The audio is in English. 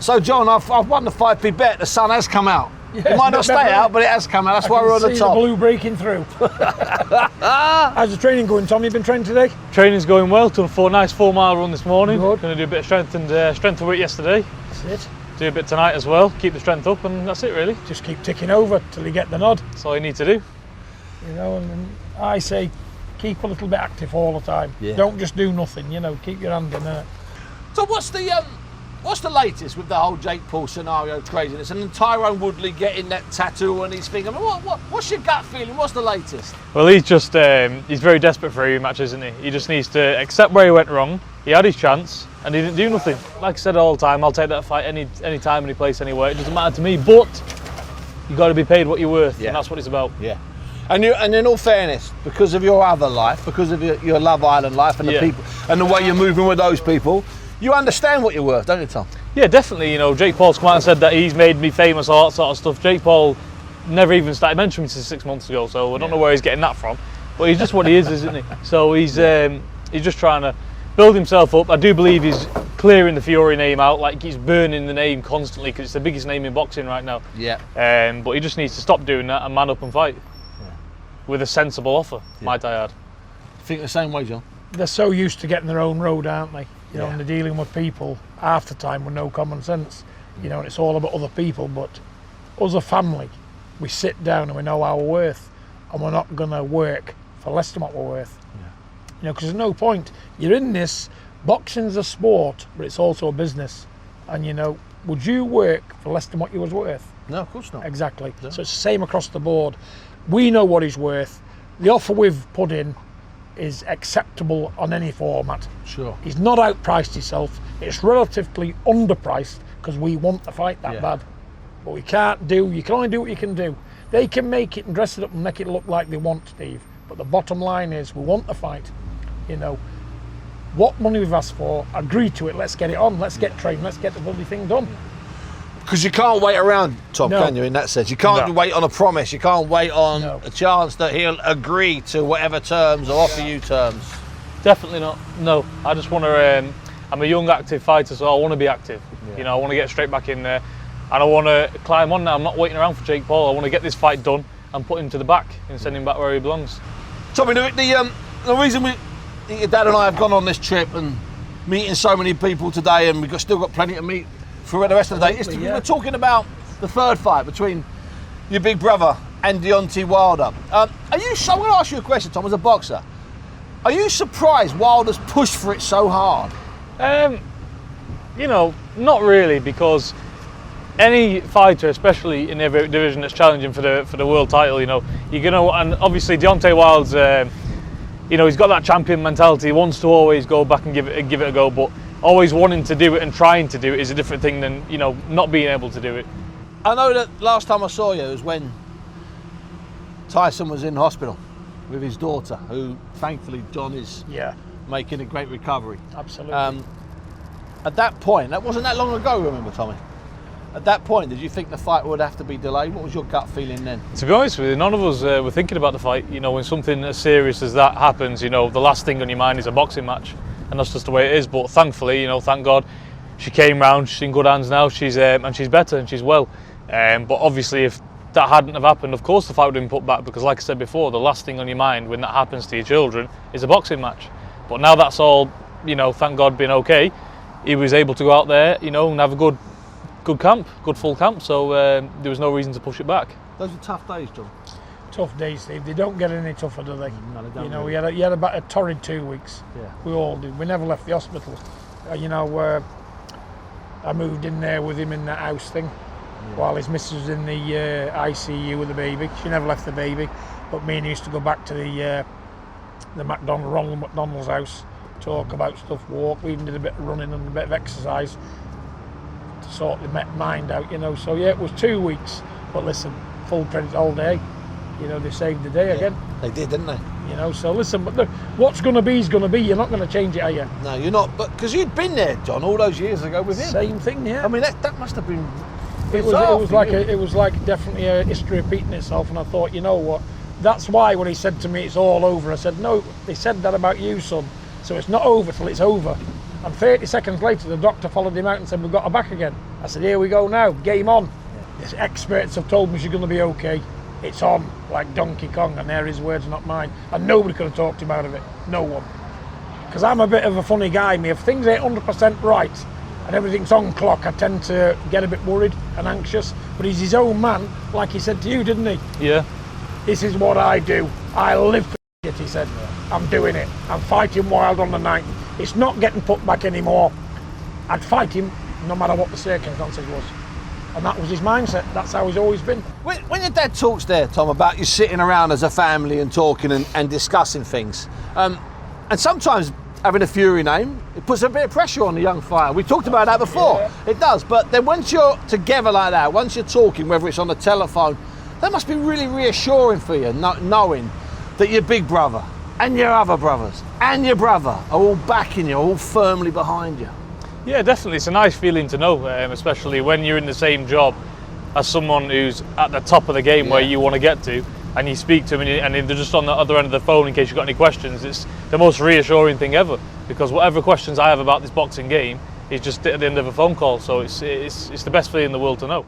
So, John, I've won the 5p bet. The sun has come out. Yes, it might not stay out, but it has come out. That's why we're on the top. The blue breaking through. How's the training going, Tom? You been training today? Training's going well. Done a nice 4-mile run this morning. Good. Going to do a bit of strength and weight yesterday. That's it. Do a bit tonight as well. Keep the strength up, and that's it really. Just keep ticking over till you get the nod. That's all you need to do. You know, and I say keep a little bit active all the time. Yeah. Don't just do nothing. You know, keep your hand in it. So what's the latest with the whole Jake Paul scenario craziness, and then Tyrone Woodley getting that tattoo on his finger? I mean, what's your gut feeling? What's the latest? Well, he's just he's very desperate for a rematch, isn't he? He just needs to accept where he went wrong. He had his chance and he didn't do nothing. Like I said all the time, I'll take that fight any time, any place, anywhere. It doesn't matter to me, but you got to be paid what you're worth, and that's what it's about. Yeah. And in all fairness, because of your other life, because of your Love Island life and the people and the way you're moving with those people, you understand what you're worth, don't you, Tom? Yeah, definitely. You know, Jake Paul's come out and said that he's made me famous, all that sort of stuff. Jake Paul never even started mentioning me since 6 months ago, so I don't know where he's getting that from. But he's just what he is, isn't he? So he's just trying to build himself up. I do believe he's clearing the Fury name out, like he's burning the name constantly because it's the biggest name in boxing right now. Yeah. But he just needs to stop doing that and man up and fight with a sensible offer, might I add. Think the same way, John? They're so used to getting their own road, aren't they? You know, and they're dealing with people half the time with no common sense. You know, and it's all about other people. But us, a family, we sit down and we know our worth, and we're not going to work for less than what we're worth. Yeah. You know, because there's no point. You're in this. Boxing's a sport, but it's also a business. And you know, would you work for less than what you was worth? No, of course not. Exactly. No. So it's the same across the board. We know what he's worth. The offer we've put in is acceptable on any format. Sure. He's not outpriced himself. It's relatively underpriced because we want the fight that bad. But we can't do, you can only do what you can do. They can make it and dress it up and make it look like they want, Steve. But the bottom line is we want the fight. You know, what money we've asked for, agree to it, let's get it on, let's get trained, let's get the bloody thing done. Because you can't wait around, Tom, can you, in that sense? You can't wait on a promise. You can't wait on a chance that he'll agree to whatever terms or offer you terms. Definitely not. No, I just want to, I'm a young active fighter, so I want to be active. You know, I want to get straight back in there and I want to climb on now. I'm not waiting around for Jake Paul. I want to get this fight done and put him to the back and send him back where he belongs. Tommy, the reason your dad and I have gone on this trip and meeting so many people today, and we've still got plenty to meet for the rest of the day, we're talking about the third fight between your big brother and Deontay Wilder. I'm going to ask you a question, Tom, as a boxer. Are you surprised Wilder's pushed for it so hard? You know, not really, because any fighter, especially in every division that's challenging for the world title, you know, you're gonna, and obviously Deontay Wilder's, you know, he's got that champion mentality. He wants to always go back and give it a go, but always wanting to do it and trying to do it is a different thing than, you know, not being able to do it. I know that last time I saw you was when Tyson was in hospital with his daughter, who thankfully John is making a great recovery. Absolutely. At that point, that wasn't that long ago, remember, Tommy? At that point, did you think the fight would have to be delayed? What was your gut feeling then? To be honest with you, none of us were thinking about the fight. You know, when something as serious as that happens, you know, the last thing on your mind is a boxing match. And that's just the way it is. But thankfully, you know, thank God, she came round. She's in good hands now. She's and she's better and she's well. But obviously, if that hadn't have happened, of course the fight would have been put back, because, like I said before, the last thing on your mind when that happens to your children is a boxing match. But now that's all, you know, thank God, been okay. He was able to go out there, you know, and have a good camp, good full camp. So there was no reason to push it back. Those are tough days, John. Tough days, Steve. They don't get any tougher, do they? No, they don't. You know, we had about a torrid 2 weeks. Yeah. We all did. We never left the hospital. You know, I moved in there with him in that house thing, while his missus was in the ICU with the baby. She never left the baby, but me and he used to go back to the Ronald McDonald's house, talk about stuff, walk. We even did a bit of running and a bit of exercise to sort the mind out, you know. So yeah, it was 2 weeks, but listen, full credit all day. You know, they saved the day again. They did, didn't they? You know, so listen, but look, what's going to be is going to be. You're not going to change it, are you? No, you're not. But because you'd been there, John, all those years ago with him. Same thing, yeah. I mean, that must have been. It was like definitely a history repeating itself, and I thought, you know what? That's why when he said to me, "It's all over," I said, "No, they said that about you, son. So it's not over till it's over." And 30 seconds later, the doctor followed him out and said, "We've got her back again." I said, here we go now, game on. The experts have told me she's going to be okay. It's on, like Donkey Kong, and they're his words, not mine. And nobody could have talked him out of it, no one. Because I'm a bit of a funny guy, me. If things ain't 100% right and everything's on clock, I tend to get a bit worried and anxious. But he's his own man, like he said to you, didn't he? Yeah. This is what I do. I live for it, he said. I'm doing it. I'm fighting wild on the night. It's not getting put back anymore. I'd fight him no matter what the circumstances was. And that was his mindset. That's how he's always been. When your dad talks there, Tom, about you sitting around as a family and talking and discussing things, and sometimes having a Fury name, it puts a bit of pressure on the young fighter. We talked about that before. Yeah. It does. But then once you're together like that, once you're talking, whether it's on the telephone, that must be really reassuring for you, knowing that your big brother and your other brothers and your brother are all backing you, all firmly behind you. Yeah, definitely. It's a nice feeling to know, especially when you're in the same job as someone who's at the top of the game where you want to get to, and you speak to them and they're just on the other end of the phone in case you've got any questions. It's the most reassuring thing ever, because whatever questions I have about this boxing game is just at the end of a phone call. So it's the best feeling in the world to know.